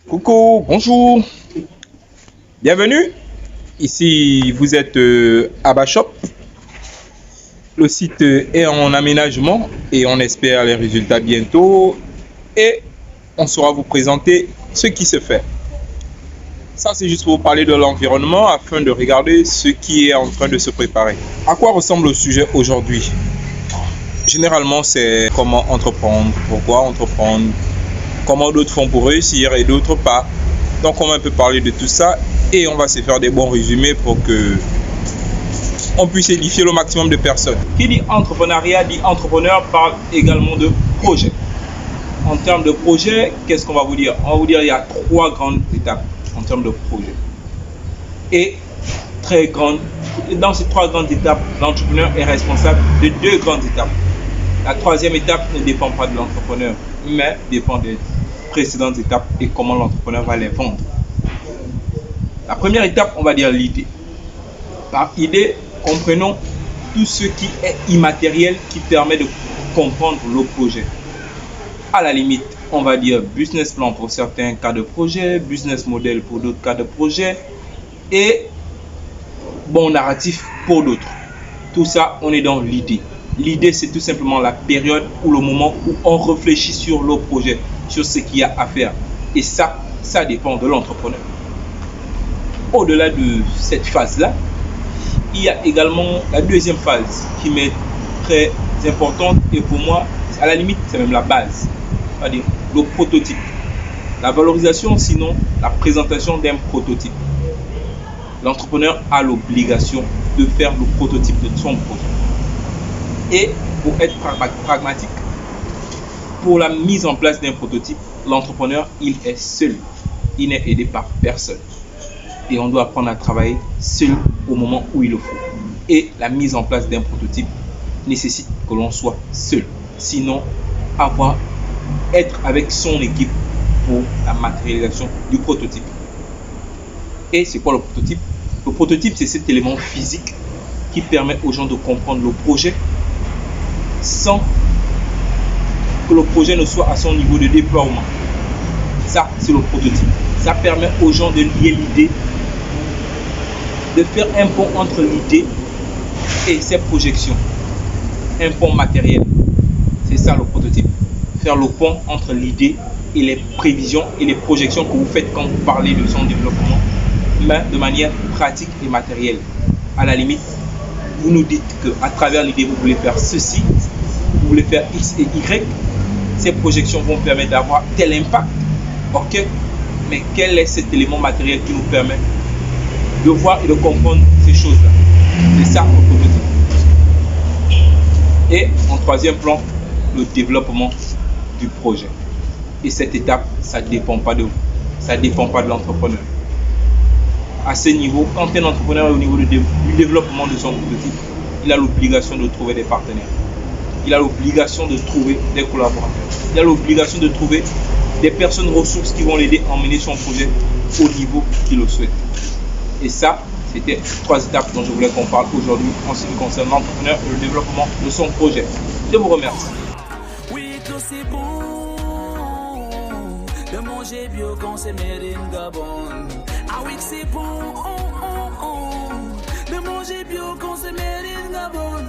Coucou, bonjour, bienvenue. Ici, vous êtes à Bashop. Le site est en aménagement et on espère les résultats bientôt. Et on saura vous présenter ce qui se fait. Ça, c'est juste pour vous parler de l'environnement afin de regarder ce qui est en train de se préparer. À quoi ressemble le sujet aujourd'hui? Généralement, c'est comment entreprendre, pourquoi entreprendre, comment d'autres font pour réussir et d'autres pas. Donc on va un peu parler de tout ça et on va se faire des bons résumés pour que on puisse édifier le maximum de personnes. Qui dit entrepreneuriat dit entrepreneur parle également de projet. En termes de projet, qu'est-ce qu'on va vous dire? On va vous dire qu'il y a 3 grandes étapes en termes de projet. Et dans ces 3 grandes étapes, l'entrepreneur est responsable de 2 grandes étapes. La 3e étape ne dépend pas de l'entrepreneur, mais dépend des précédentes étapes et comment l'entrepreneur va les vendre. La première étape, on va dire l'idée. Par idée, comprenons tout ce qui est immatériel qui permet de comprendre le projet. À la limite, on va dire business plan pour certains cas de projet, business model pour d'autres cas de projet et bon narratif pour d'autres. Tout ça, on est dans l'idée. L'idée, c'est tout simplement la période ou le moment où on réfléchit sur le projet, sur ce qu'il y a à faire. Et ça dépend de l'entrepreneur. Au-delà de cette phase-là, il y a également la 2e phase qui m'est très importante et pour moi, à la limite, c'est même la base. C'est-à-dire le prototype. La valorisation, sinon la présentation d'un prototype. L'entrepreneur a l'obligation de faire le prototype de son projet. Et pour être pragmatique, pour la mise en place d'un prototype, l'entrepreneur, il est seul. Il n'est aidé par personne. Et on doit apprendre à travailler seul au moment où il le faut. Et la mise en place d'un prototype nécessite que l'on soit seul. Sinon, être avec son équipe pour la matérialisation du prototype. Et c'est quoi le prototype? Le prototype, c'est cet élément physique qui permet aux gens de comprendre le projet sans que le projet ne soit à son niveau de déploiement. Ça, c'est le prototype. Ça permet aux gens de lier l'idée, de faire un pont entre l'idée et ses projections. Un pont matériel. C'est ça le prototype. Faire le pont entre l'idée et les prévisions et les projections que vous faites quand vous parlez de son développement, mais de manière pratique et matérielle. À la limite, vous nous dites qu'à travers l'idée, vous voulez faire ceci, vous voulez faire X et Y. Ces projections vont permettre d'avoir tel impact. Ok, mais quel est cet élément matériel qui nous permet de voir et de comprendre ces choses-là? C'est ça le prototype. Et en 3e plan, le développement du projet. Et cette étape, ça ne dépend pas de vous. Ça ne dépend pas de l'entrepreneur. À ce niveau, quand un entrepreneur est au niveau du développement de son prototype, il a l'obligation de trouver des partenaires. Il a l'obligation de trouver des collaborateurs. Il a l'obligation de trouver des personnes ressources qui vont l'aider à emmener son projet au niveau qu'il le souhaite. Et ça, c'était 3 étapes dont je voulais qu'on parle aujourd'hui en ce qui concerne l'entrepreneur et le développement de son projet. Je vous remercie. Oui, que c'est bon de manger bio quand c'est made in Gabon. Ah oui, que c'est bon de manger bio quand c'est made in Gabon.